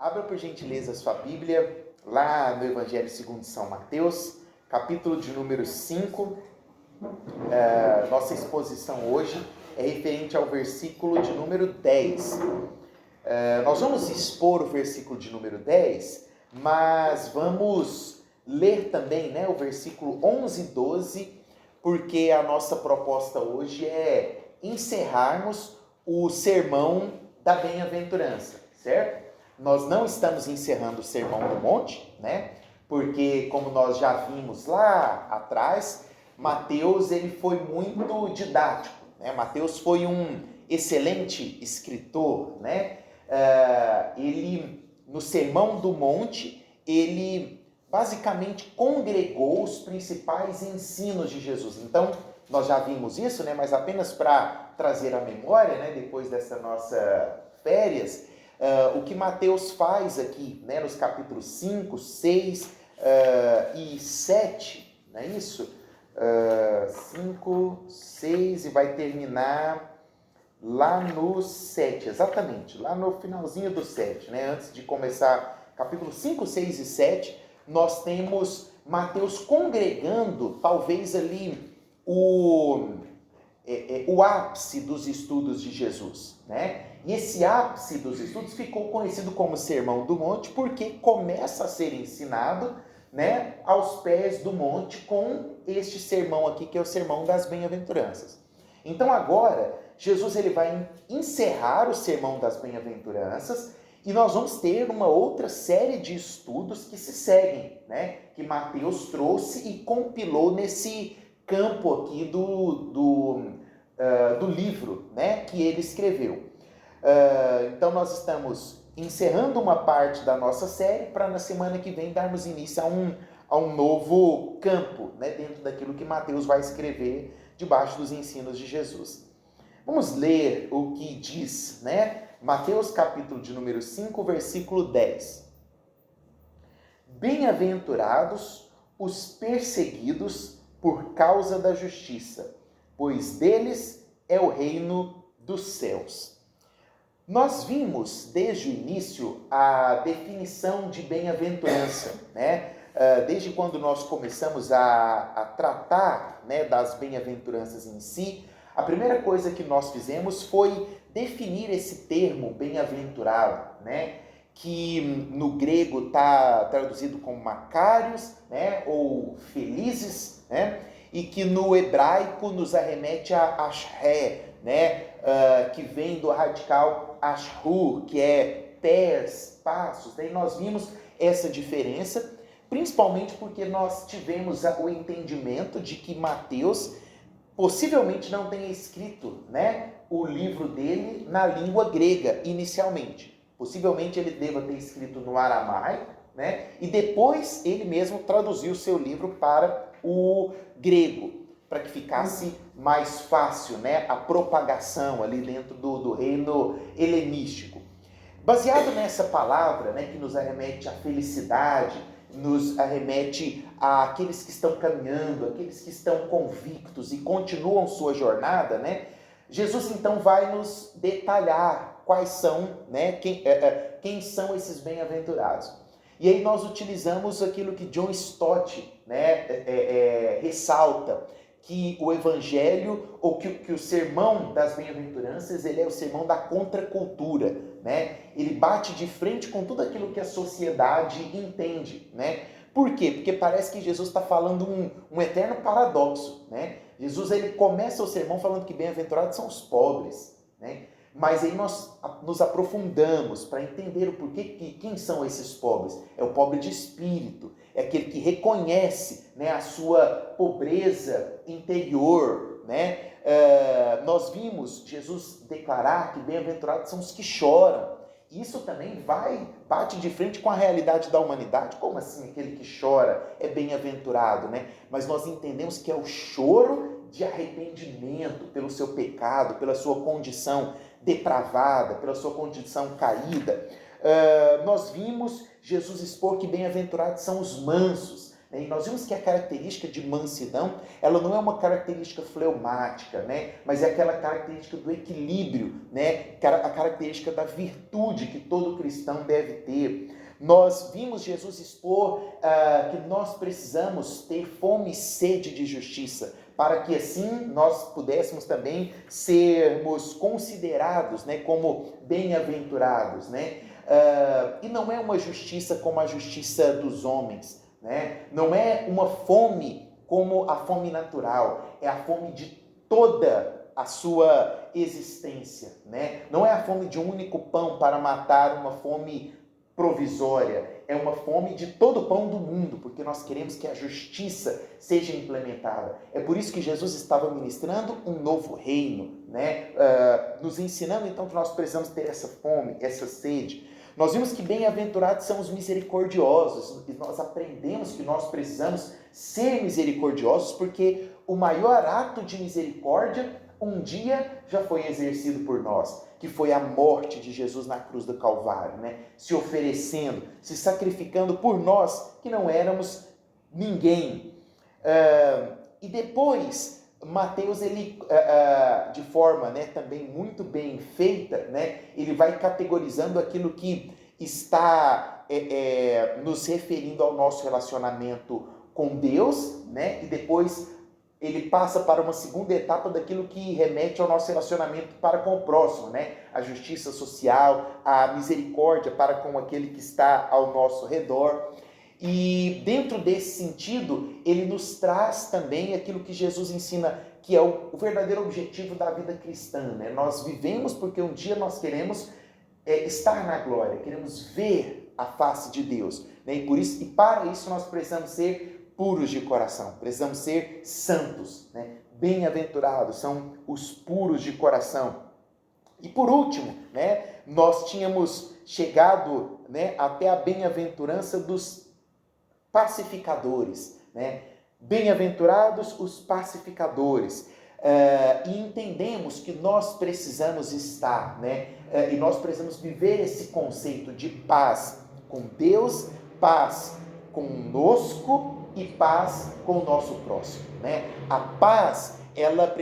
Abra por gentileza a sua Bíblia, lá no Evangelho segundo São Mateus, capítulo de número 5. Nossa exposição hoje é referente ao versículo de número 10. Nós vamos expor o versículo de número 10, mas vamos ler também, o versículo 11 e 12, porque a nossa proposta hoje é encerrarmos o sermão da bem-aventurança, certo? Nós não estamos encerrando o Sermão do Monte, porque, como nós já vimos lá atrás, Mateus ele foi muito didático, Mateus foi um excelente escritor, Ele, no Sermão do Monte, ele basicamente congregou os principais ensinos de Jesus. Então, nós já vimos isso, mas apenas para trazer a memória, depois dessa nossa férias, o que Mateus faz aqui, nos capítulos 5, 6 e 7, não é isso? 5, 6 e vai terminar lá no 7, exatamente, lá no finalzinho do 7, antes de começar capítulo 5, 6 e 7, nós temos Mateus congregando, talvez ali, o ápice dos estudos de Jesus, E esse ápice dos estudos ficou conhecido como Sermão do Monte, porque começa a ser ensinado, aos pés do monte com este sermão aqui, que é o Sermão das Bem-aventuranças. Então agora, Jesus ele vai encerrar o Sermão das Bem-aventuranças e nós vamos ter uma outra série de estudos que se seguem, que Mateus trouxe e compilou nesse campo aqui do livro, que ele escreveu. Então nós estamos encerrando uma parte da nossa série para na semana que vem darmos início a um novo campo, dentro daquilo que Mateus vai escrever debaixo dos ensinos de Jesus. Vamos ler o que diz, Mateus capítulo de número 5, versículo 10. Bem-aventurados os perseguidos por causa da justiça, pois deles é o reino dos céus. Nós vimos desde o início a definição de bem-aventurança, Desde quando nós começamos a tratar, das bem-aventuranças em si, a primeira coisa que nós fizemos foi definir esse termo bem-aventurado, que no grego está traduzido como macários, ou felizes, e que no hebraico nos arremete a ashré, que vem do radical ashur, que é pés, passos. Daí nós vimos essa diferença, principalmente porque nós tivemos o entendimento de que Mateus possivelmente não tenha escrito, o livro dele na língua grega inicialmente. Possivelmente ele deva ter escrito no aramaico, e depois ele mesmo traduziu o seu livro para o grego, para que ficasse mais fácil, a propagação ali dentro do reino helenístico. Baseado nessa palavra, que nos arremete à felicidade, nos arremete àqueles que estão caminhando, aqueles que estão convictos e continuam sua jornada, Jesus então vai nos detalhar quais são, quem são esses bem-aventurados. E aí nós utilizamos aquilo que John Stott ressalta, que o evangelho, ou que o sermão das bem-aventuranças, ele é o sermão da contracultura, Ele bate de frente com tudo aquilo que a sociedade entende, Por quê? Porque parece que Jesus está falando um eterno paradoxo, Jesus ele começa o sermão falando que bem-aventurados são os pobres, Mas aí nós nos aprofundamos para entender o porquê, quem são esses pobres. É o pobre de espírito, é aquele que reconhece, a sua pobreza interior, Nós vimos Jesus declarar que bem-aventurados são os que choram. Isso também bate de frente com a realidade da humanidade. Como assim aquele que chora é bem-aventurado, Mas nós entendemos que é o choro de arrependimento pelo seu pecado, pela sua condição depravada, pela sua condição caída. Nós vimos Jesus expor que bem-aventurados são os mansos, né? E nós vimos que a característica de mansidão, ela não é uma característica fleumática, né? Mas é aquela característica do equilíbrio, né? A característica da virtude que todo cristão deve ter. Nós vimos Jesus expor que nós precisamos ter fome e sede de justiça, para que assim nós pudéssemos também sermos considerados, né, como bem-aventurados, né? E não é uma justiça como a justiça dos homens, né? Não é uma fome como a fome natural, é a fome de toda a sua existência, né? Não é a fome de um único pão para matar uma fome provisória, é uma fome de todo o pão do mundo, porque nós queremos que a justiça seja implementada. É por isso que Jesus estava ministrando um novo reino, né? Nos ensinando então que nós precisamos ter essa fome, essa sede. Nós vimos que bem-aventurados são os misericordiosos, e nós aprendemos que nós precisamos ser misericordiosos, porque o maior ato de misericórdia um dia já foi exercido por nós, que foi a morte de Jesus na cruz do Calvário, né? Se oferecendo, se sacrificando por nós, que não éramos ninguém. E depois, Mateus, ele, de forma, né, também muito bem feita, né, ele vai categorizando aquilo que está nos referindo ao nosso relacionamento com Deus, né, e depois ele passa para uma segunda etapa daquilo que remete ao nosso relacionamento para com o próximo, né? A justiça social, a misericórdia para com aquele que está ao nosso redor. E dentro desse sentido, ele nos traz também aquilo que Jesus ensina, que é o verdadeiro objetivo da vida cristã, né? Nós vivemos porque um dia nós queremos estar na glória, queremos ver a face de Deus, né? E para isso nós precisamos ser puros de coração, precisamos ser santos, né? Bem-aventurados são os puros de coração. E por último, né, nós tínhamos chegado, né, até a bem-aventurança dos pacificadores, né? Bem-aventurados os pacificadores. E entendemos que nós precisamos estar, né? E nós precisamos viver esse conceito de paz com Deus, paz conosco e paz com o nosso próximo, né? A paz, ela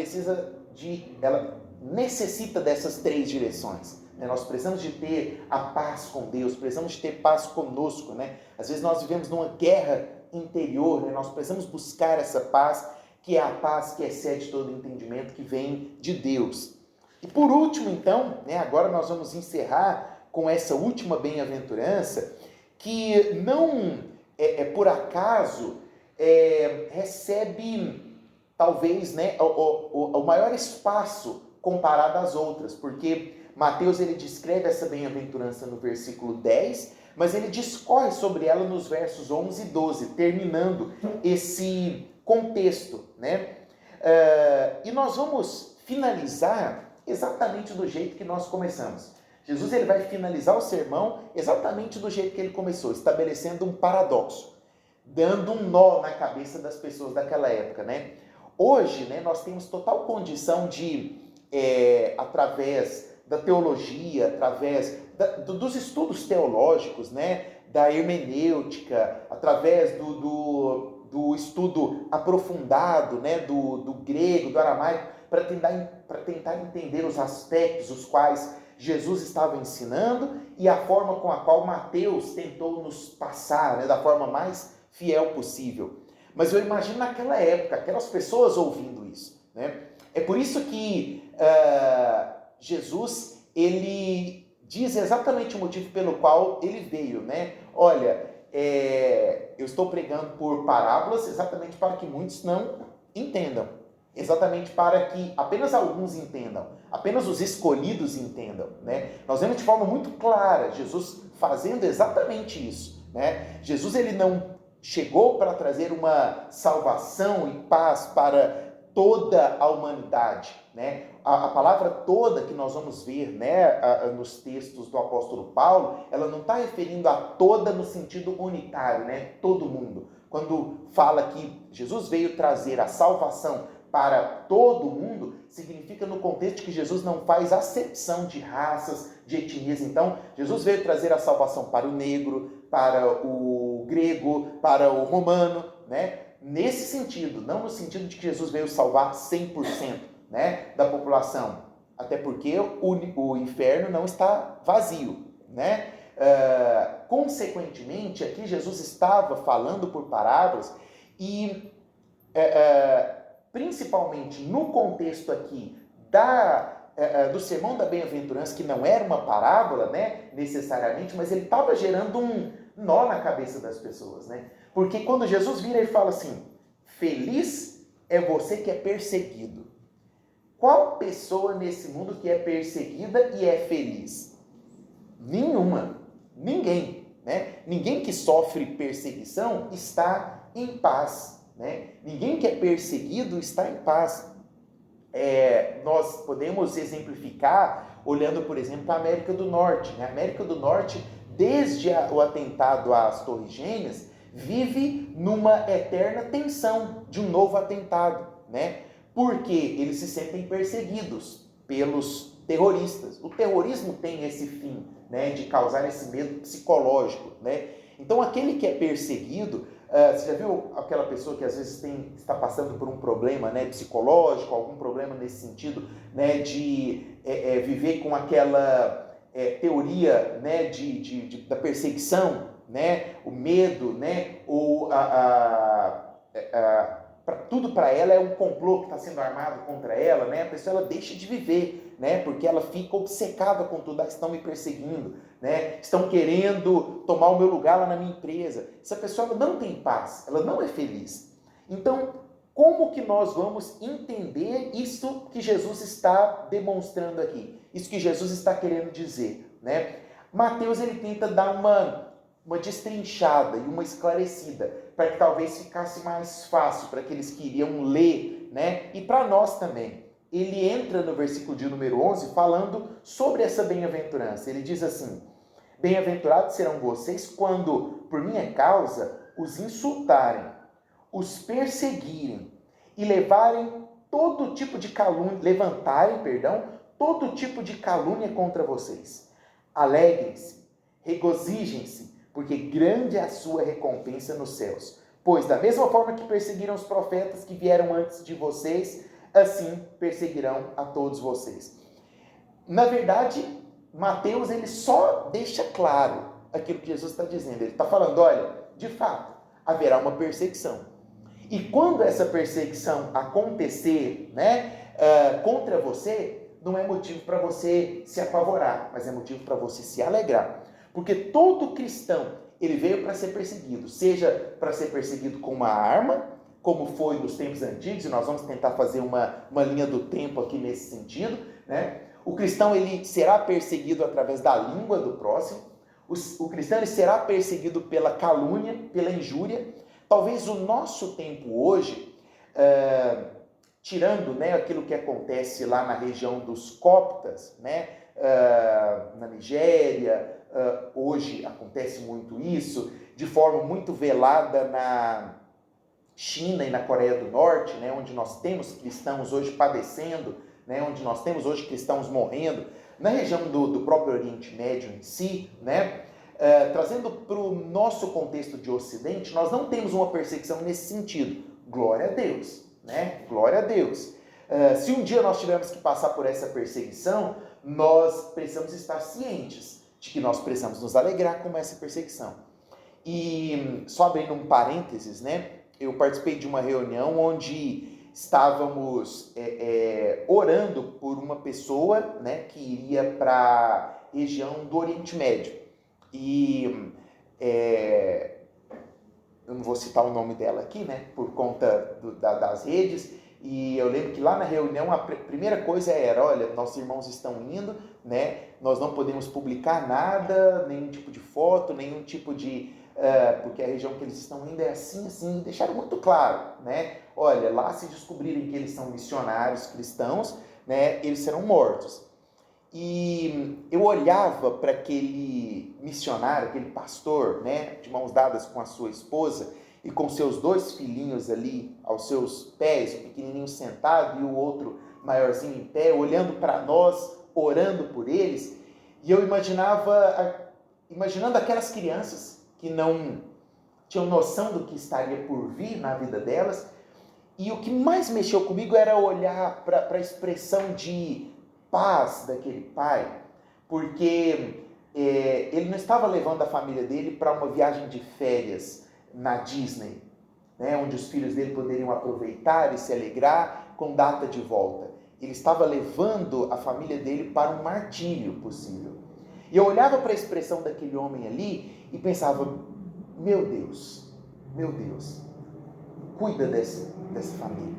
necessita dessas três direções, né? Nós precisamos de ter a paz com Deus, precisamos de ter paz conosco, né? Às vezes nós vivemos numa guerra interior, né? Nós precisamos buscar essa paz, que é a paz que excede todo entendimento, que vem de Deus. E por último, então, né, agora nós vamos encerrar com essa última bem-aventurança, que não por acaso recebe talvez, né, o maior espaço comparado às outras, porque Mateus ele descreve essa bem-aventurança no versículo 10, mas ele discorre sobre ela nos versos 11 e 12, terminando esse contexto, né? E nós vamos finalizar exatamente do jeito que nós começamos. Jesus ele vai finalizar o sermão exatamente do jeito que ele começou, estabelecendo um paradoxo, dando um nó na cabeça das pessoas daquela época, né? Hoje, né, nós temos total condição de, através da teologia, através dos estudos teológicos, né, da hermenêutica, através do estudo aprofundado, né, do grego, do aramaico, para tentar entender os aspectos os quais Jesus estava ensinando e a forma com a qual Mateus tentou nos passar, né, da forma mais fiel possível. Mas eu imagino naquela época, aquelas pessoas ouvindo isso, né? É por isso que Jesus, ele diz exatamente o motivo pelo qual ele veio, né? Olha, eu estou pregando por parábolas exatamente para que muitos não entendam. Exatamente para que apenas alguns entendam, apenas os escolhidos entendam, né? Nós vemos de forma muito clara Jesus fazendo exatamente isso, né? Jesus ele não chegou para trazer uma salvação e paz para toda a humanidade, né? A palavra toda que nós vamos ver, né, nos textos do apóstolo Paulo, ela não está referindo a toda no sentido unitário, né? Todo mundo. Quando fala que Jesus veio trazer a salvação para todo mundo, significa no contexto que Jesus não faz acepção de raças, de etnias. Então, Jesus veio trazer a salvação para o negro, para o grego, para o romano, né? Nesse sentido, não no sentido de que Jesus veio salvar 100%, né, da população, até porque o inferno não está vazio, né? Consequentemente, aqui Jesus estava falando por parábolas e principalmente no contexto aqui do sermão da bem-aventurança, que não era uma parábola, né, necessariamente, mas ele estava gerando um nó na cabeça das pessoas, né? Porque quando Jesus vira e fala assim, feliz é você que é perseguido. Qual pessoa nesse mundo que é perseguida e é feliz? Nenhuma. Ninguém, né? Ninguém que sofre perseguição está em paz, né? Ninguém que é perseguido está em paz. Nós podemos exemplificar olhando, por exemplo, a América do Norte, né? A América do Norte, desde o atentado às Torres Gêmeas, vive numa eterna tensão de um novo atentado, né? Porque eles se sentem perseguidos pelos terroristas. O terrorismo tem esse fim, né, de causar esse medo psicológico, né? Então, aquele que é perseguido, você já viu aquela pessoa que às vezes está passando por um problema, né, psicológico, algum problema nesse sentido, né, de viver com aquela teoria, né, da perseguição, né, o medo, né, ou tudo para ela é um complô que está sendo armado contra ela, né? A pessoa ela deixa de viver, né? Porque ela fica obcecada com tudo, estão me perseguindo, né? Estão querendo tomar o meu lugar lá na minha empresa. Essa pessoa ela não tem paz, ela não é feliz. Então, como que nós vamos entender isso que Jesus está demonstrando aqui? Isso que Jesus está querendo dizer, né? Mateus ele tenta dar uma destrinchada e uma esclarecida, para que talvez ficasse mais fácil para aqueles que iriam ler, né? E para nós também. Ele entra no versículo de número 11 falando sobre essa bem-aventurança. Ele diz assim, bem-aventurados serão vocês quando, por minha causa, os insultarem, os perseguirem e levantarem todo tipo de calúnia contra vocês. Alegrem-se, regozijem-se, porque grande é a sua recompensa nos céus. Pois da mesma forma que perseguiram os profetas que vieram antes de vocês, assim perseguirão a todos vocês. Na verdade, Mateus ele só deixa claro aquilo que Jesus está dizendo. Ele está falando, olha, de fato, haverá uma perseguição. E quando essa perseguição acontecer, né, contra você, não é motivo para você se apavorar, mas é motivo para você se alegrar. Porque todo cristão, ele veio para ser perseguido, seja para ser perseguido com uma arma, como foi nos tempos antigos, e nós vamos tentar fazer uma linha do tempo aqui nesse sentido, né? O cristão, ele será perseguido através da língua do próximo, o cristão, ele será perseguido pela calúnia, pela injúria. Talvez o nosso tempo hoje, tirando, né, aquilo que acontece lá na região dos coptas, né, na Nigéria, hoje acontece muito isso, de forma muito velada na China e na Coreia do Norte, né, onde nós temos cristãos hoje padecendo, né, onde nós temos hoje cristãos morrendo, na região do próprio Oriente Médio em si, né, trazendo para o nosso contexto de Ocidente, nós não temos uma perseguição nesse sentido. Glória a Deus, né? Glória a Deus. Se um dia nós tivermos que passar por essa perseguição, nós precisamos estar cientes de que nós precisamos nos alegrar com essa perseguição. E só abrindo um parênteses, né? Eu participei de uma reunião onde estávamos orando por uma pessoa, né, que iria para a região do Oriente Médio. E eu não vou citar o nome dela aqui, né, por conta das redes. E eu lembro que lá na reunião a primeira coisa era, olha, nossos irmãos estão indo, né, nós não podemos publicar nada, nenhum tipo de foto, nenhum tipo de... porque a região que eles estão indo é assim, deixaram muito claro, né, olha, lá se descobrirem que eles são missionários cristãos, né, eles serão mortos. E eu olhava para aquele missionário, aquele pastor, né, de mãos dadas com a sua esposa e com seus 2 filhinhos ali aos seus pés, o pequenininho sentado e o outro maiorzinho em pé, olhando para nós, orando por eles, e eu imaginando aquelas crianças que não tinham noção do que estaria por vir na vida delas. E o que mais mexeu comigo era olhar para a expressão de paz daquele pai, porque ele não estava levando a família dele para uma viagem de férias na Disney, né, onde os filhos dele poderiam aproveitar e se alegrar com data de volta. Ele estava levando a família dele para um martírio possível. E eu olhava para a expressão daquele homem ali e pensava, meu Deus, cuida dessa família.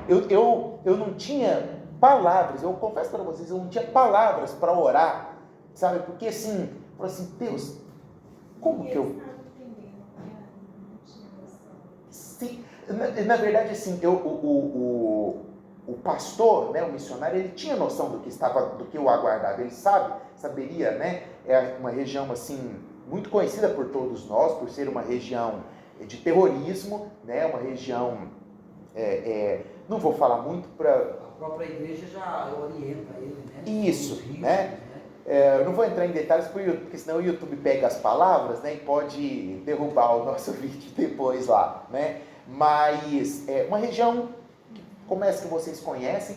Eu não tinha palavras, eu confesso para vocês, eu não tinha palavras para orar, sabe? Porque assim, eu falei assim, Deus, como que eu... Sim, na verdade, assim, o pastor, né, o missionário, ele tinha noção do que o aguardava, ele saberia, né? É uma região assim muito conhecida por todos nós, por ser uma região de terrorismo, né? Uma região, não vou falar muito para... A própria igreja já orienta ele, né? Isso, riscos, né? Eu não vou entrar em detalhes porque senão o YouTube pega as palavras, né, e pode derrubar o nosso vídeo depois lá, né? Mas é uma região como essa que vocês conhecem,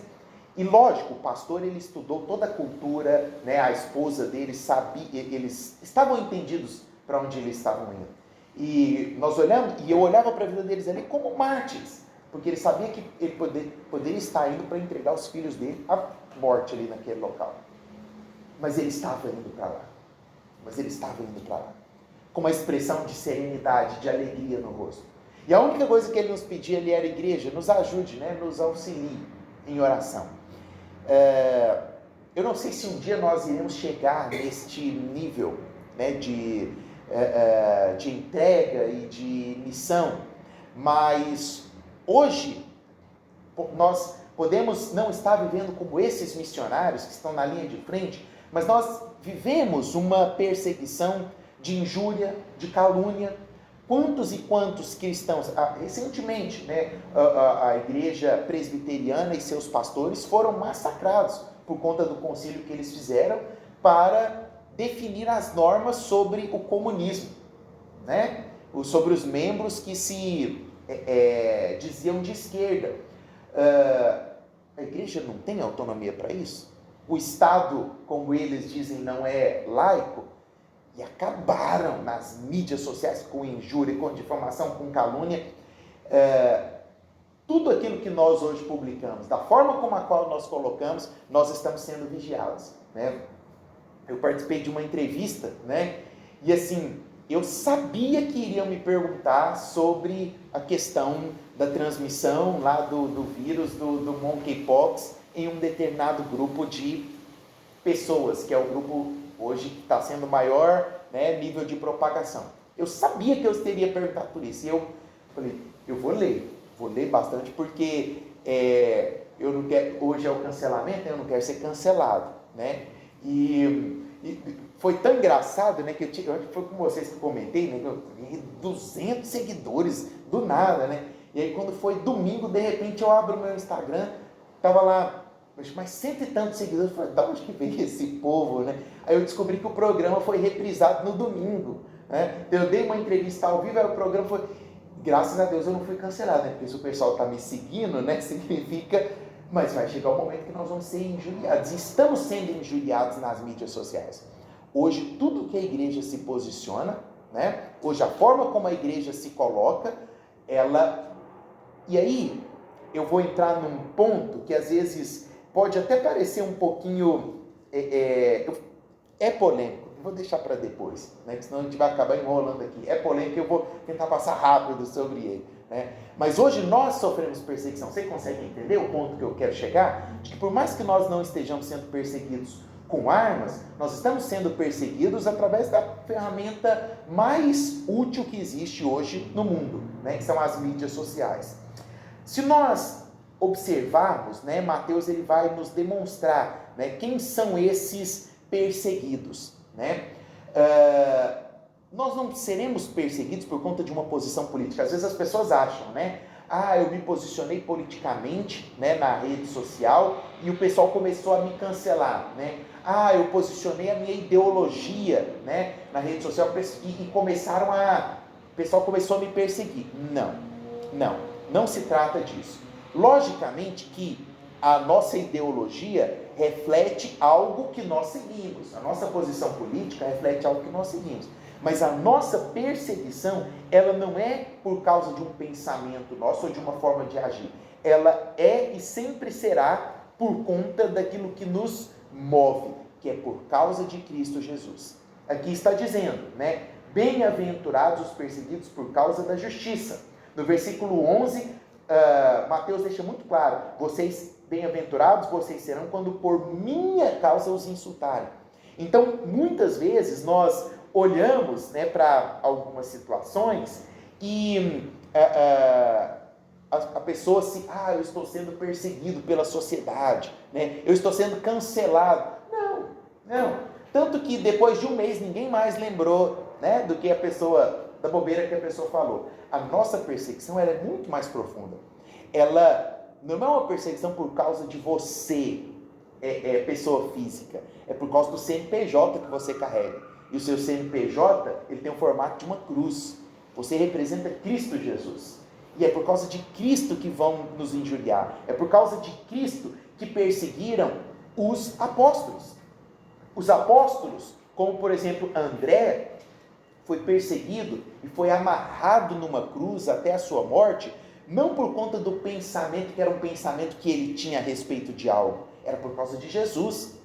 e lógico, o pastor ele estudou toda a cultura, né? A esposa dele sabia, eles estavam entendidos para onde eles estavam indo. E nós olhamos, e eu olhava para a vida deles ali como mártires, porque ele sabia que ele poderia estar indo para entregar os filhos dele à morte ali naquele local. Mas ele estava indo para lá. Com uma expressão de serenidade, de alegria no rosto. E a única coisa que ele nos pedia ali era, igreja, nos ajude, né? Nos auxilie em oração. Eu não sei se um dia nós iremos chegar neste nível, né, de entrega e de missão, mas hoje nós podemos não estar vivendo como esses missionários que estão na linha de frente, mas nós vivemos uma perseguição de injúria, de calúnia. Quantos e quantos cristãos, recentemente, né, a igreja presbiteriana e seus pastores foram massacrados por conta do concílio que eles fizeram para definir as normas sobre o comunismo, né? Sobre os membros que se diziam de esquerda. A igreja não tem autonomia para isso? O Estado, como eles dizem, não é laico? E acabaram nas mídias sociais com injúria, com difamação, com calúnia. Tudo aquilo que nós hoje publicamos, da forma como a qual nós colocamos, nós estamos sendo vigiados, né? Eu participei de uma entrevista, né? E assim, eu sabia que iriam me perguntar sobre a questão da transmissão lá do vírus, do monkeypox, em um determinado grupo de pessoas, que é o grupo hoje que está sendo o maior, né, nível de propagação. Eu sabia que eu teria perguntado por isso. E eu falei, eu vou ler bastante, porque eu não quero, hoje é o cancelamento, eu não quero ser cancelado, né? E foi tão engraçado, né, que foi com vocês que eu comentei, né, que eu ganhei 200 seguidores do nada, né? E aí quando foi domingo, de repente eu abro o meu Instagram, tava lá mais 100 e tantos seguidores. Eu falei, de onde que veio esse povo, né? Aí eu descobri que o programa foi reprisado no domingo, né? Então eu dei uma entrevista ao vivo, aí o programa foi... Graças a Deus eu não fui cancelado, né? Porque se o pessoal está me seguindo, né? Significa... Mas vai chegar o momento que nós vamos ser injuriados. Estamos sendo injuriados nas mídias sociais. Hoje, tudo que a igreja se posiciona, né? Hoje, a forma como a igreja se coloca, ela... E aí, eu vou entrar num ponto que às vezes pode até parecer um pouquinho... É polêmico. Vou deixar para depois, né? Porque senão a gente vai acabar enrolando aqui. É polêmico, eu vou tentar passar rápido sobre ele, né? Mas hoje nós sofremos perseguição. Você consegue entender o ponto que eu quero chegar? De que por mais que nós não estejamos sendo perseguidos com armas, nós estamos sendo perseguidos através da ferramenta mais útil que existe hoje no mundo, né? Que são as mídias sociais. Se nós observarmos, né, Mateus ele vai nos demonstrar, né, quem são esses perseguidos, né? Nós não seremos perseguidos por conta de uma posição política. Às vezes as pessoas acham, né? Eu me posicionei politicamente, né, na rede social e o pessoal começou a me cancelar, né? Eu posicionei a minha ideologia, né, na rede social e começaram a o pessoal começou a me perseguir. Não se trata disso. Logicamente que a nossa ideologia reflete algo que nós seguimos, a nossa posição política reflete algo que nós seguimos, mas a nossa perseguição, ela não é por causa de um pensamento nosso ou de uma forma de agir, ela é e sempre será por conta daquilo que nos move, que é por causa de Cristo Jesus. Aqui está dizendo, né? Bem-aventurados os perseguidos por causa da justiça. No versículo 11, Mateus deixa muito claro, bem-aventurados vocês serão quando por minha causa os insultarem. Então, muitas vezes nós olhamos, né, para algumas situações e a pessoa eu estou sendo perseguido pela sociedade, né? Eu estou sendo cancelado. Não. Tanto que depois de um mês ninguém mais lembrou, né, da bobeira que a pessoa falou. A nossa perseguição, ela é muito mais profunda. Ela não é uma perseguição por causa de você, pessoa física. É por causa do CNPJ que você carrega. E o seu CNPJ, ele tem o formato de uma cruz. Você representa Cristo Jesus. E é por causa de Cristo que vão nos injuriar. É por causa de Cristo que perseguiram os apóstolos. Os apóstolos, como por exemplo André, foi perseguido e foi amarrado numa cruz até a sua morte, não por conta do pensamento, que era um pensamento que ele tinha a respeito de algo, era por causa de Jesus.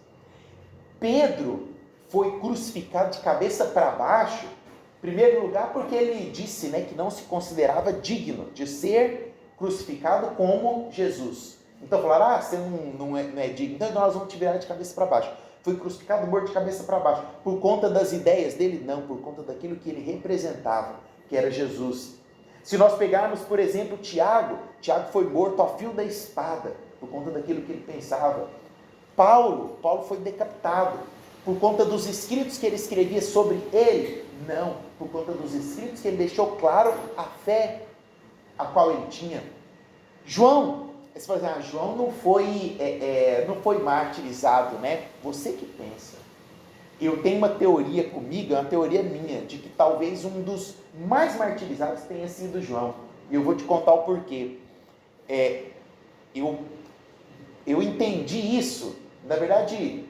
Pedro foi crucificado de cabeça para baixo, em primeiro lugar porque ele disse, né, que não se considerava digno de ser crucificado como Jesus. Então falaram, você não é digno, então nós vamos te virar de cabeça para baixo. Foi crucificado, morto de cabeça para baixo, por conta das ideias dele? Não, por conta daquilo que ele representava, que era Jesus. Se nós pegarmos, por exemplo, Tiago foi morto ao fio da espada, por conta daquilo que ele pensava. Paulo foi decapitado, por conta dos escritos que ele escrevia sobre ele? Não, por conta dos escritos que ele deixou claro a fé a qual ele tinha. João, você fala assim, João não foi martirizado, né? Você que pensa. Eu tenho uma teoria comigo, é uma teoria minha, de que talvez um dos mais martirizados tenha sido João. E eu vou te contar o porquê. Eu entendi isso, na verdade,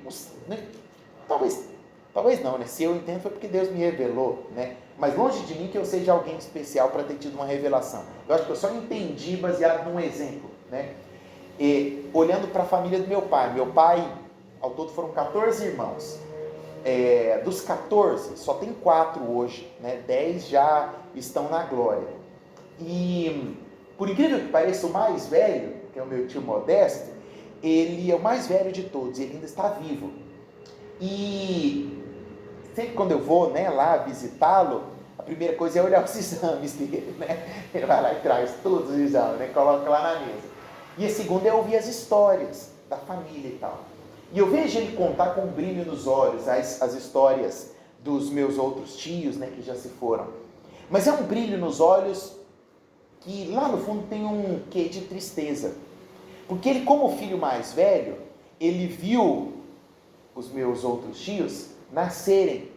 talvez não, né? Se eu entendo foi porque Deus me revelou, né? Mas longe de mim que eu seja alguém especial para ter tido uma revelação. Eu acho que eu só entendi baseado num exemplo, né? Olhando para a família do meu pai, ao todo foram 14 irmãos. Dos 14, só tem 4 hoje, né? 10 já estão na glória. E, por incrível que pareça, o mais velho, que é o meu tio Modesto, ele é o mais velho de todos, ele ainda está vivo. E sempre quando eu vou, né, lá visitá-lo, a primeira coisa é olhar os exames dele, né? Ele vai lá e traz todos os exames, né? Coloca lá na mesa. E a segunda é ouvir as histórias da família e tal. E eu vejo ele contar com um brilho nos olhos as histórias dos meus outros tios, né, que já se foram. Mas é um brilho nos olhos que lá no fundo tem um quê de tristeza. Porque ele, como filho mais velho, ele viu os meus outros tios nascerem.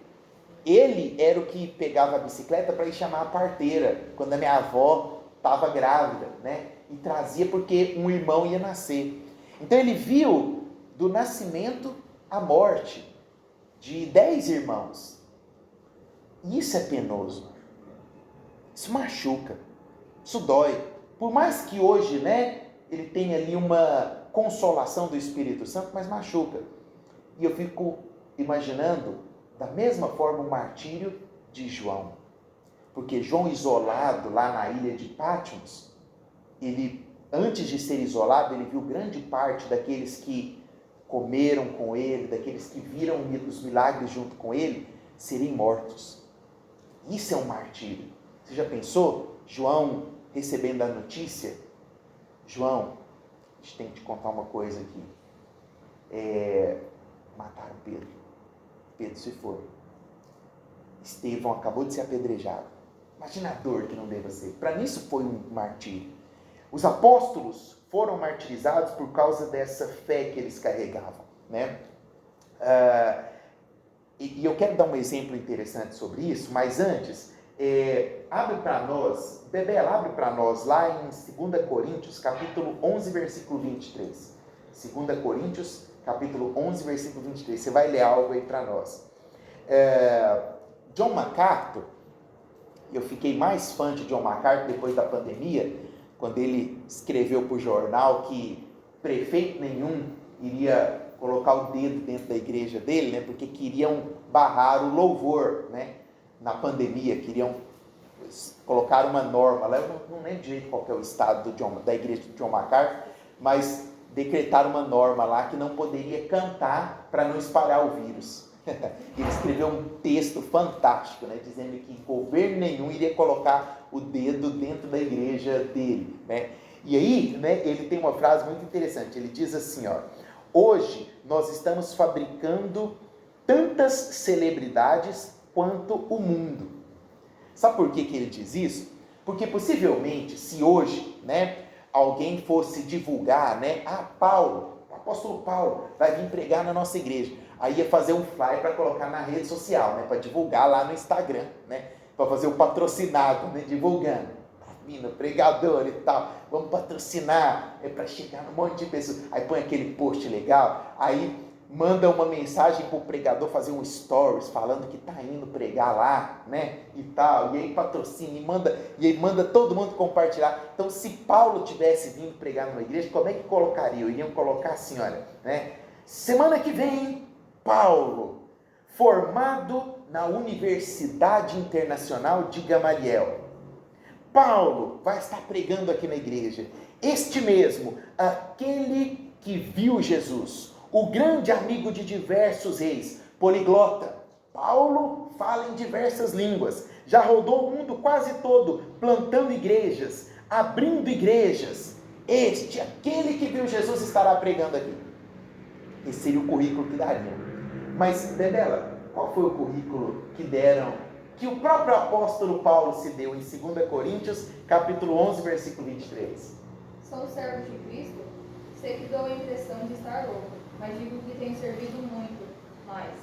Ele era o que pegava a bicicleta para ir chamar a parteira, quando a minha avó estava grávida, né? E trazia porque um irmão ia nascer. Então ele viu do nascimento à morte de 10 irmãos. E isso é penoso. Isso machuca. Isso dói. Por mais que hoje, né, ele tenha ali uma consolação do Espírito Santo, mas machuca. E eu fico imaginando, da mesma forma, o martírio de João. Porque João, isolado lá na ilha de Patmos, ele, antes de ser isolado, ele viu grande parte daqueles que comeram com ele, daqueles que viram os milagres junto com ele, serem mortos. Isso é um martírio. Você já pensou? João recebendo a notícia? João, a gente tem que te contar uma coisa aqui. Mataram Pedro. Pedro se foi. Estevão acabou de ser apedrejado. Imagina a dor que não deva ser. Para mim isso foi um martírio. Os apóstolos foram martirizados por causa dessa fé que eles carregavam, né? E eu quero dar um exemplo interessante sobre isso, mas antes, Abre para nós, Bebel, abre para nós lá em 2 Coríntios, capítulo 11, versículo 23. 2 Coríntios, capítulo 11, versículo 23. Você vai ler algo aí para nós. John MacArthur, eu fiquei mais fã de John MacArthur depois da pandemia, quando ele escreveu para o jornal que prefeito nenhum iria colocar o dedo dentro da igreja dele, né, porque queriam barrar o louvor, né, na pandemia, queriam colocar uma norma lá, eu não lembro direito qual que é o estado da igreja de John MacArthur, mas decretaram uma norma lá que não poderia cantar para não espalhar o vírus. Ele escreveu um texto fantástico, né, dizendo que governo nenhum iria colocar o dedo dentro da igreja dele, né? E aí, né, ele tem uma frase muito interessante, ele diz assim, ó: hoje nós estamos fabricando tantas celebridades quanto o mundo. Sabe por que ele diz isso? Porque possivelmente, se hoje, né, alguém fosse divulgar, né, Paulo, o apóstolo Paulo vai vir pregar na nossa igreja, aí ia fazer um flyer para colocar na rede social, né, para divulgar lá no Instagram, né, para fazer o patrocinado, né, divulgando, vindo pregador e tal, vamos patrocinar, para chegar num monte de pessoas, aí põe aquele post legal, aí manda uma mensagem para o pregador fazer um stories falando que está indo pregar lá, né, e tal, e aí patrocina, e aí manda todo mundo compartilhar. Então, se Paulo tivesse vindo pregar numa igreja, como é que colocaria? Iriam colocar assim, olha, né, semana que vem, Paulo, formado na Universidade Internacional de Gamaliel, Paulo vai estar pregando aqui na igreja, este mesmo, aquele que viu Jesus, o grande amigo de diversos reis, poliglota. Paulo fala em diversas línguas, já rodou o mundo quase todo, plantando igrejas, abrindo igrejas. Aquele que viu Jesus estará pregando aqui. Esse seria o currículo que daria. Mas, Bebela, qual foi o currículo que deram, que o próprio apóstolo Paulo se deu em 2 Coríntios, capítulo 11, versículo 23? Sou servo de Cristo, sei que dou a impressão de estar louco, mas digo que tenho servido muito mais.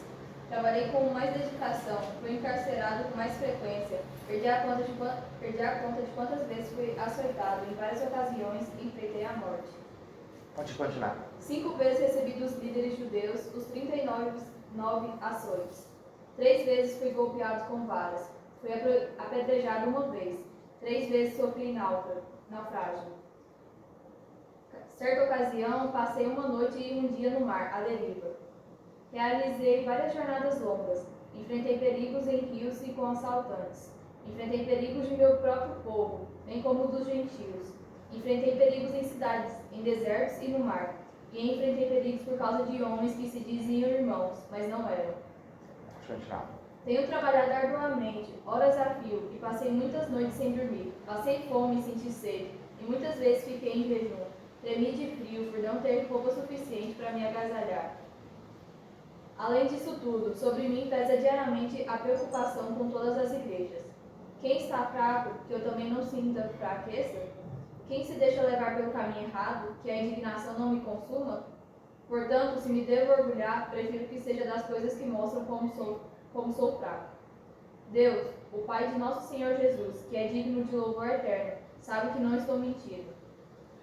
Trabalhei com mais dedicação, fui encarcerado com mais frequência, perdi a conta de quantas vezes fui açoitado, em várias ocasiões enfrentei a morte. Pode continuar. 5 vezes recebi dos líderes judeus os 39 açoites. 3 vezes fui golpeado com varas, fui apedrejado uma vez, 3 vezes sofri naufrágio. Certa ocasião, passei uma noite e um dia no mar, à deriva. Realizei várias jornadas longas. Enfrentei perigos em rios e com assaltantes. Enfrentei perigos de meu próprio povo, bem como dos gentios. Enfrentei perigos em cidades, em desertos e no mar. E enfrentei perigos por causa de homens que se diziam irmãos, mas não eram. Tenho trabalhado arduamente, horas a fio, e passei muitas noites sem dormir. Passei fome e senti sede, e muitas vezes fiquei em jejum. Tremi de frio por não ter roupa suficiente para me agasalhar. Além disso tudo, sobre mim pesa diariamente a preocupação com todas as igrejas. Quem está fraco, que eu também não sinta fraqueza? Quem se deixa levar pelo caminho errado, que a indignação não me consuma? Portanto, se me devo orgulhar, prefiro que seja das coisas que mostram como sou fraco. Deus, o Pai de nosso Senhor Jesus, que é digno de louvor eterno, sabe que não estou mentindo.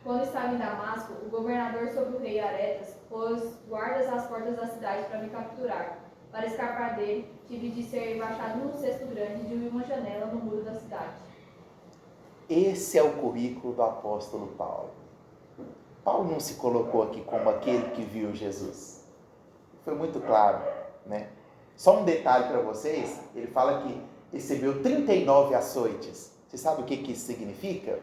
Quando estava em Damasco, o governador sobre o rei Aretas pôs guardas às portas da cidade para me capturar. Para escapar dele, tive de ser baixado num cesto grande de uma janela no muro da cidade. Esse é o currículo do apóstolo Paulo. Paulo não se colocou aqui como aquele que viu Jesus. Foi muito claro, né? Só um detalhe para vocês, ele fala que recebeu 39 açoites. Você sabe o que isso significa?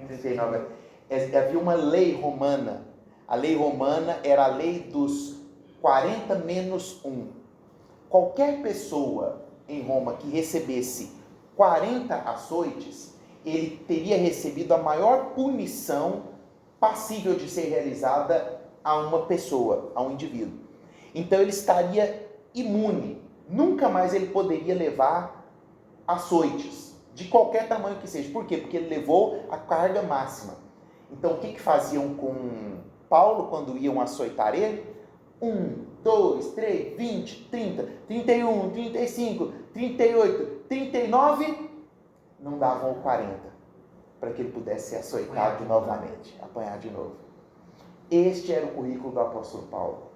39. Havia uma lei romana. A lei romana era a lei dos 40 menos 1. Qualquer pessoa em Roma que recebesse 40 açoites, ele teria recebido a maior punição passível de ser realizada a uma pessoa, a um indivíduo. Então ele estaria imune. Nunca mais ele poderia levar açoites, de qualquer tamanho que seja. Por quê? Porque ele levou a carga máxima. Então, o que faziam com Paulo quando iam açoitar ele? 1, 2, 3, 20, 30, 31, 35, 38, 39, não davam o 40 para que ele pudesse ser açoitado novamente, apanhar de novo. Este era o currículo do apóstolo Paulo.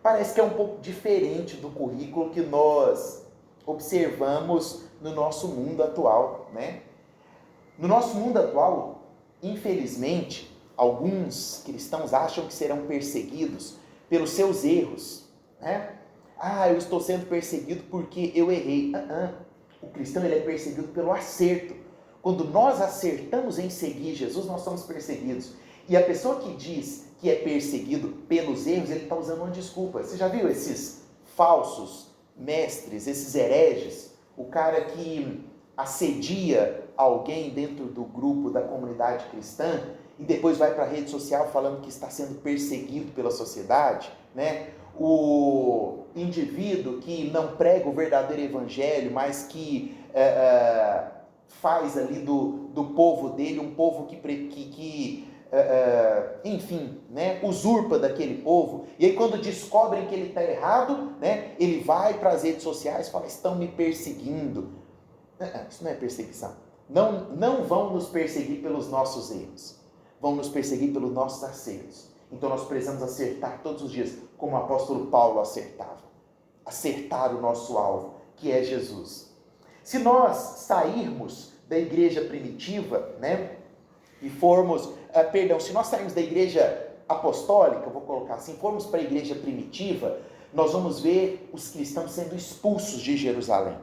Parece que é um pouco diferente do currículo que nós observamos no nosso mundo atual, né? No nosso mundo atual, infelizmente, alguns cristãos acham que serão perseguidos pelos seus erros, né? Eu estou sendo perseguido porque eu errei. O cristão, ele é perseguido pelo acerto. Quando nós acertamos em seguir Jesus, nós somos perseguidos. E a pessoa que diz que é perseguido pelos erros, ele está usando uma desculpa. Você já viu esses falsos mestres, esses hereges? O cara que assedia alguém dentro do grupo da comunidade cristã e depois vai para a rede social falando que está sendo perseguido pela sociedade, né? O indivíduo que não prega o verdadeiro evangelho, mas que faz ali do povo dele um povo enfim, né, usurpa daquele povo, e aí quando descobrem que ele está errado, né, ele vai para as redes sociais e fala, estão me perseguindo. Isso não é perseguição. Não vão nos perseguir pelos nossos erros, vão nos perseguir pelos nossos acertos. Então nós precisamos acertar todos os dias, como o apóstolo Paulo acertava. Acertar o nosso alvo, que é Jesus. Se nós sairmos da igreja primitiva, né, e formos, se nós sairmos da igreja apostólica, vou colocar assim, formos para a igreja primitiva, nós vamos ver os cristãos sendo expulsos de Jerusalém.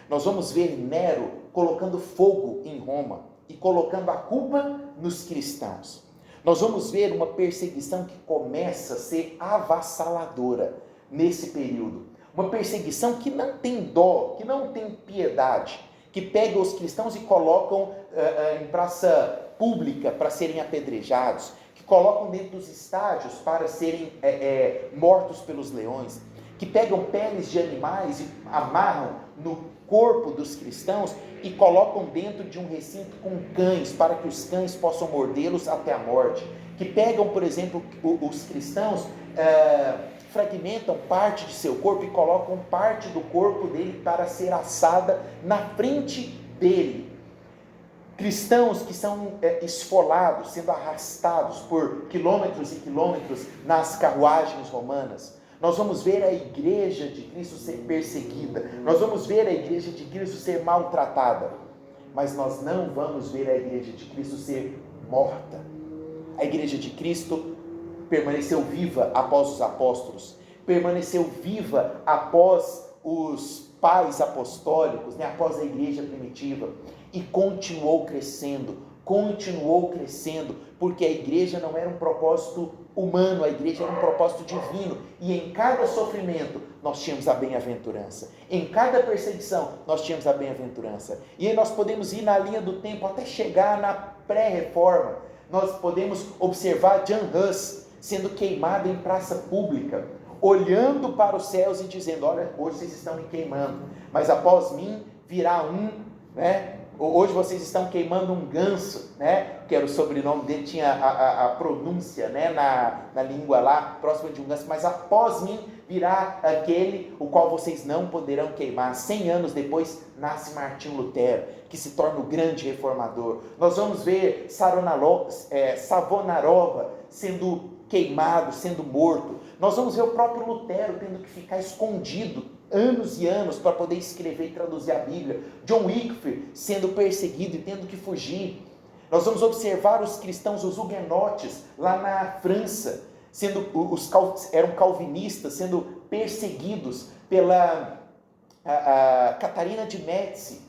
Nós vamos ver Nero colocando fogo em Roma e colocando a culpa nos cristãos. Nós vamos ver uma perseguição que começa a ser avassaladora nesse período. Uma perseguição que não tem dó, que não tem piedade, que pega os cristãos e colocam em praça pública para serem apedrejados, que colocam dentro dos estádios para serem mortos pelos leões, que pegam peles de animais e amarram no corpo dos cristãos e colocam dentro de um recinto com cães, para que os cães possam mordê-los até a morte, que pegam, por exemplo, os cristãos, fragmentam parte de seu corpo e colocam parte do corpo dele para ser assada na frente dele. Cristãos que são esfolados, sendo arrastados por quilômetros e quilômetros nas carruagens romanas. Nós vamos ver a igreja de Cristo ser perseguida, nós vamos ver a igreja de Cristo ser maltratada, mas nós não vamos ver a igreja de Cristo ser morta. A igreja de Cristo permaneceu viva após os apóstolos, permaneceu viva após os pais apostólicos, né, após a igreja primitiva, e continuou crescendo, porque a igreja não era um propósito humano, a igreja era um propósito divino, e em cada sofrimento nós tínhamos a bem-aventurança, em cada perseguição nós tínhamos a bem-aventurança, e aí nós podemos ir na linha do tempo até chegar na pré-reforma. Nós podemos observar John Huss sendo queimado em praça pública, olhando para os céus e dizendo, olha, hoje vocês estão me queimando, mas após mim virá um, né? Hoje vocês estão queimando um ganso, né? Que era o sobrenome dele, tinha a pronúncia, né? na língua lá, próxima de um ganso, mas após mim virá aquele o qual vocês não poderão queimar. 100 anos depois nasce Martinho Lutero, que se torna o grande reformador. Nós vamos ver Savonarova sendo queimado, sendo morto. Nós vamos ver o próprio Lutero tendo que ficar escondido anos e anos para poder escrever e traduzir a Bíblia. John Wycliffe sendo perseguido e tendo que fugir. Nós vamos observar os cristãos, os huguenotes, lá na França, eram calvinistas, sendo perseguidos pela Catarina de Médici.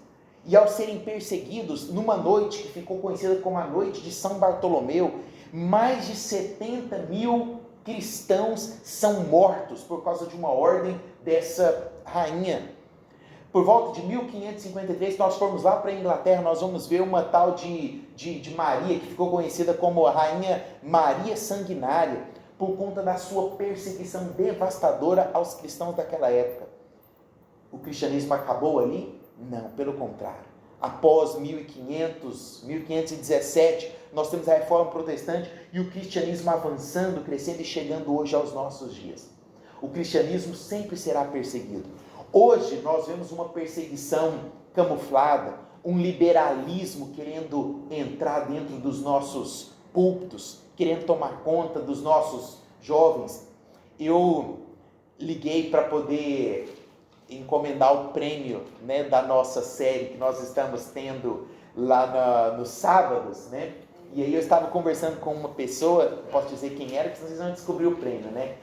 E ao serem perseguidos, numa noite que ficou conhecida como a noite de São Bartolomeu, mais de 70 mil cristãos são mortos por causa de uma ordem dessa rainha. Por volta de 1553, nós formos lá para a Inglaterra, nós vamos ver uma tal de Maria, que ficou conhecida como a Rainha Maria Sanguinária, por conta da sua perseguição devastadora aos cristãos daquela época. O cristianismo acabou ali? Não, pelo contrário. Após 1517, nós temos a Reforma Protestante e o cristianismo avançando, crescendo e chegando hoje aos nossos dias. O cristianismo sempre será perseguido. Hoje nós vemos uma perseguição camuflada, um liberalismo querendo entrar dentro dos nossos púlpitos, querendo tomar conta dos nossos jovens. Eu liguei para poder encomendar o prêmio, né, da nossa série que nós estamos tendo lá nos sábados, né? E aí eu estava conversando com uma pessoa, posso dizer quem era, que vocês vão descobrir o prêmio, né?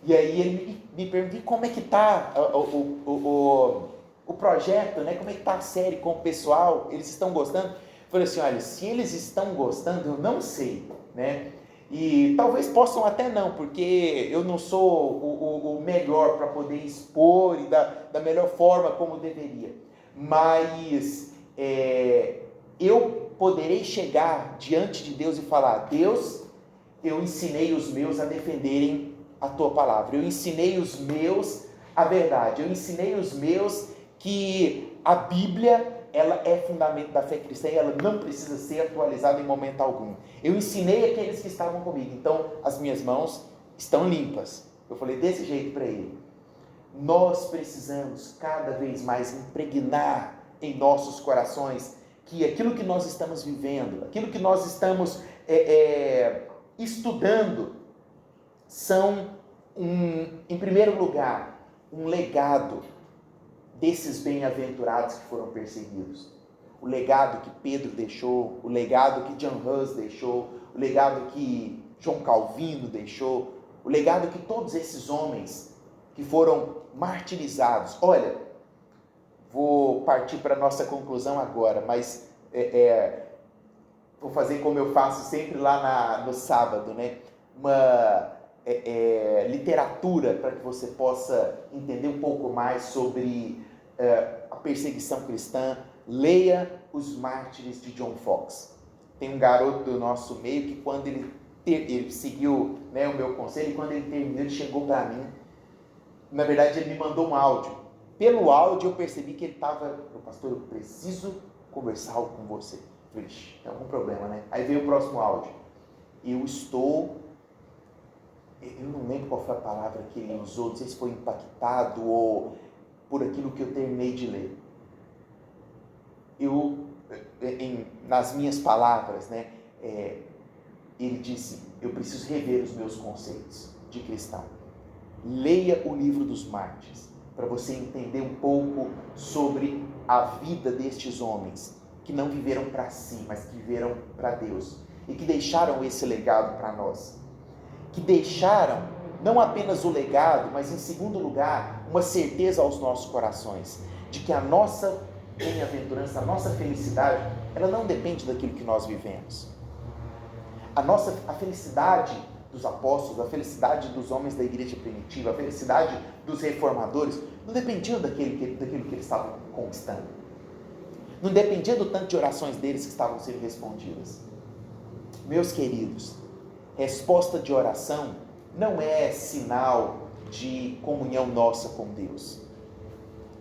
E aí ele me perguntou como é que está o projeto, né? Como é que está a série com o pessoal? Eles estão gostando? Eu falei assim, olha, se eles estão gostando, eu não sei, né? E talvez possam até não, porque eu não sou o melhor para poder expor e da melhor forma como deveria. Mas eu poderei chegar diante de Deus e falar, Deus, eu ensinei os meus a defenderem a tua palavra. Eu ensinei os meus a verdade. Eu ensinei os meus que a Bíblia, ela é fundamento da fé cristã e ela não precisa ser atualizada em momento algum. Eu ensinei aqueles que estavam comigo. Então, as minhas mãos estão limpas. Eu falei desse jeito para ele. Nós precisamos cada vez mais impregnar em nossos corações que aquilo que nós estamos vivendo, aquilo que nós estamos estudando, são, em primeiro lugar, um legado desses bem-aventurados que foram perseguidos. O legado que Pedro deixou, o legado que John Hus deixou, o legado que João Calvino deixou, o legado que todos esses homens que foram martirizados. Olha, vou partir para a nossa conclusão agora, mas vou fazer como eu faço sempre lá no sábado, né? Uma literatura para que você possa entender um pouco mais sobre a perseguição cristã. Leia Os Mártires de John Fox. Tem um garoto do nosso meio que quando ele seguiu, né, o meu conselho, e quando ele terminou, ele chegou para mim. Na verdade, ele me mandou um áudio. Pelo áudio, eu percebi que ele estava... Pastor, eu preciso conversar algo com você. Vixe, tem algum problema, né? Aí veio o próximo áudio. Eu não lembro qual foi a palavra que ele usou, não sei se foi impactado ou por aquilo que eu terminei de ler. Nas minhas palavras, né, ele disse, eu preciso rever os meus conceitos de cristão. Leia o livro dos Mártires, para você entender um pouco sobre a vida destes homens, que não viveram para si, mas que viveram para Deus, e que deixaram esse legado para nós. Que deixaram não apenas o legado, mas em segundo lugar, uma certeza aos nossos corações, de que a nossa bem-aventurança, a nossa felicidade, ela não depende daquilo que nós vivemos. A felicidade dos apóstolos, a felicidade dos homens da igreja primitiva, a felicidade dos reformadores, não dependia daquilo que eles estavam conquistando. Não dependia do tanto de orações deles que estavam sendo respondidas. Meus queridos, resposta de oração não é sinal de comunhão nossa com Deus.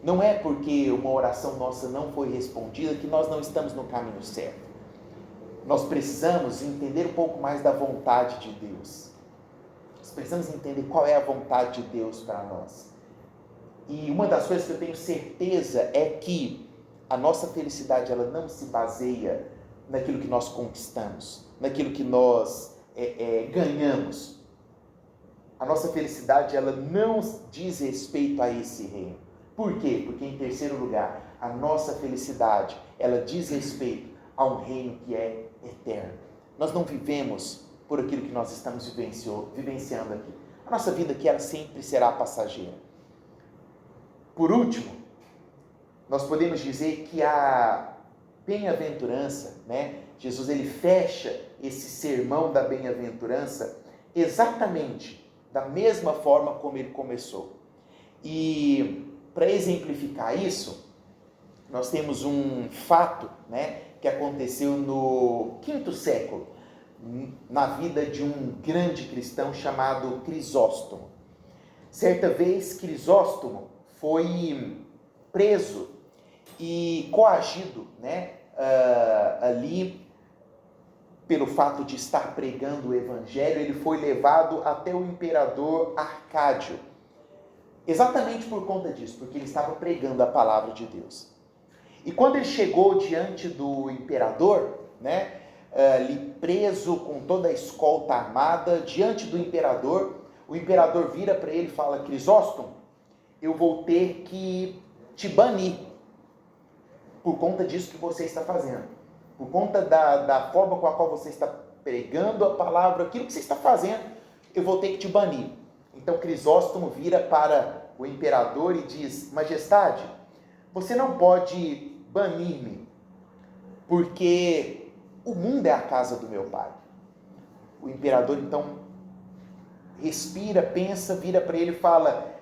Não é porque uma oração nossa não foi respondida que nós não estamos no caminho certo. Nós precisamos entender um pouco mais da vontade de Deus. Nós precisamos entender qual é a vontade de Deus para nós. E uma das coisas que eu tenho certeza é que a nossa felicidade, ela não se baseia naquilo que nós conquistamos, naquilo que nós ganhamos. A nossa felicidade, ela não diz respeito a esse reino. Por quê? Porque, em terceiro lugar, a nossa felicidade, ela diz respeito a um reino que é eterno. Nós não vivemos por aquilo que nós estamos vivenciando aqui. A nossa vida aqui, ela sempre será passageira. Por último, nós podemos dizer que a bem-aventurança, né? Jesus, ele fecha esse sermão da bem-aventurança exatamente da mesma forma como ele começou. E para exemplificar isso, nós temos um fato, né, que aconteceu no V século, na vida de um grande cristão chamado Crisóstomo. Certa vez, Crisóstomo foi preso e coagido, né, ali pelo fato de estar pregando o evangelho. Ele foi levado até o imperador Arcádio, exatamente por conta disso, porque ele estava pregando a palavra de Deus. E quando ele chegou diante do imperador, né, ali preso com toda a escolta armada, diante do imperador, o imperador vira para ele e fala: Crisóstomo, eu vou ter que te banir por conta disso que você está fazendo, por conta da forma com a qual você está pregando a palavra, aquilo que você está fazendo, eu vou ter que te banir. Então Crisóstomo vira para o imperador e diz: Majestade, você não pode banir-me, porque o mundo é a casa do meu pai. O imperador então respira, pensa, vira para ele e fala: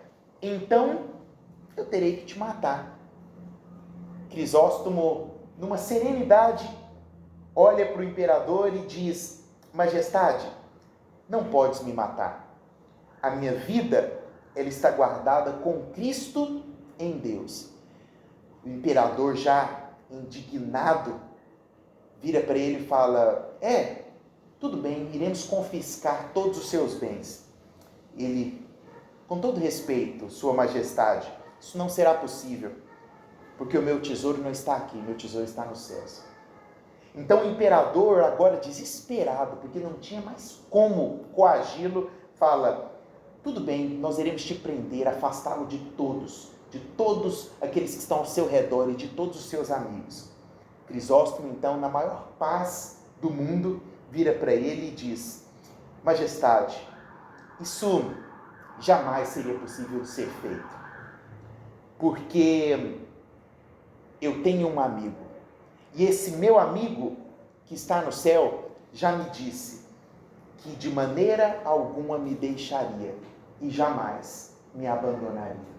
então eu terei que te matar. Crisóstomo, numa serenidade, olha para o imperador e diz: Majestade, não podes me matar. A minha vida, ela está guardada com Cristo em Deus. O imperador, já indignado, vira para ele e fala: tudo bem, iremos confiscar todos os seus bens. Ele, com todo respeito, Sua Majestade, isso não será possível, porque o meu tesouro não está aqui, meu tesouro está nos céus. Então o imperador, agora desesperado, porque não tinha mais como coagi-lo, fala: tudo bem, nós iremos te prender, afastá-lo de todos aqueles que estão ao seu redor e de todos os seus amigos. Crisóstomo, então, na maior paz do mundo, vira para ele e diz: Majestade, isso jamais seria possível de ser feito, porque eu tenho um amigo, e esse meu amigo que está no céu já me disse que de maneira alguma me deixaria e jamais me abandonaria.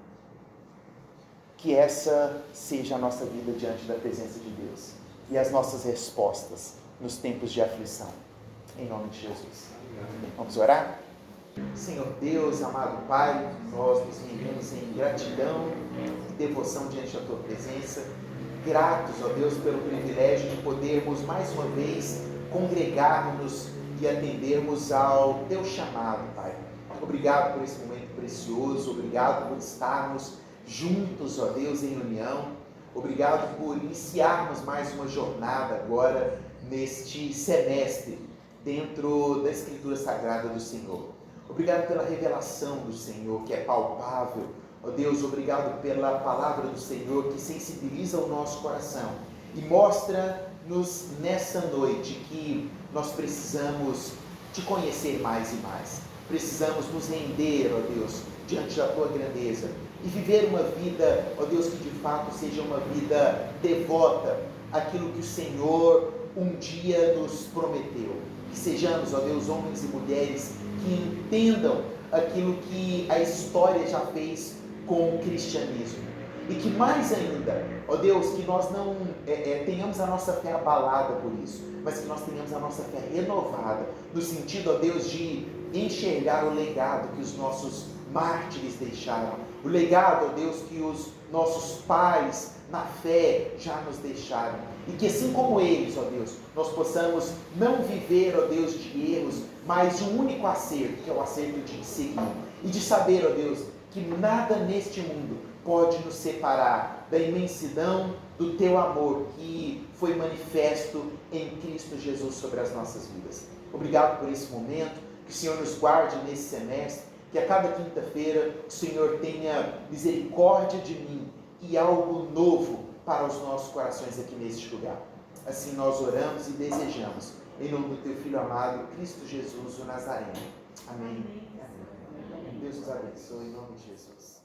Que essa seja a nossa vida diante da presença de Deus e as nossas respostas nos tempos de aflição. Em nome de Jesus. Vamos orar? Senhor Deus, amado Pai, nós nos rendemos em gratidão e devoção diante da Tua presença. Gratos, ó Deus, pelo privilégio de podermos mais uma vez congregarmos e atendermos ao Teu chamado, Pai. Obrigado por esse momento precioso, obrigado por estarmos juntos, ó Deus, em união. Obrigado por iniciarmos mais uma jornada agora neste semestre dentro da Escritura Sagrada do Senhor. Obrigado pela revelação do Senhor, que é palpável. Ó Deus, obrigado pela palavra do Senhor que sensibiliza o nosso coração e mostra-nos nessa noite que nós precisamos te conhecer mais e mais. Precisamos nos render, ó Deus, diante da Tua grandeza e viver uma vida, ó Deus, que de fato seja uma vida devota àquilo que o Senhor um dia nos prometeu. Que sejamos, ó Deus, homens e mulheres que entendam aquilo que a história já fez com o cristianismo. E que mais ainda, ó Deus, que nós não tenhamos a nossa fé abalada por isso, mas que nós tenhamos a nossa fé renovada, no sentido, ó Deus, de enxergar o legado que os nossos mártires deixaram, o legado, ó Deus, que os nossos pais na fé já nos deixaram, e que assim como eles, ó Deus, nós possamos não viver, ó Deus, de erros, mas de um único acerto, que é o acerto de seguir, e de saber, ó Deus, que nada neste mundo pode nos separar da imensidão do Teu amor que foi manifesto em Cristo Jesus sobre as nossas vidas. Obrigado por esse momento, que o Senhor nos guarde nesse semestre, que a cada quinta-feira o Senhor tenha misericórdia de mim e algo novo para os nossos corações aqui neste lugar. Assim nós oramos e desejamos, em nome do Teu Filho amado, Cristo Jesus, o Nazareno. Amém. Deus nos abençoe, em nome de Jesus.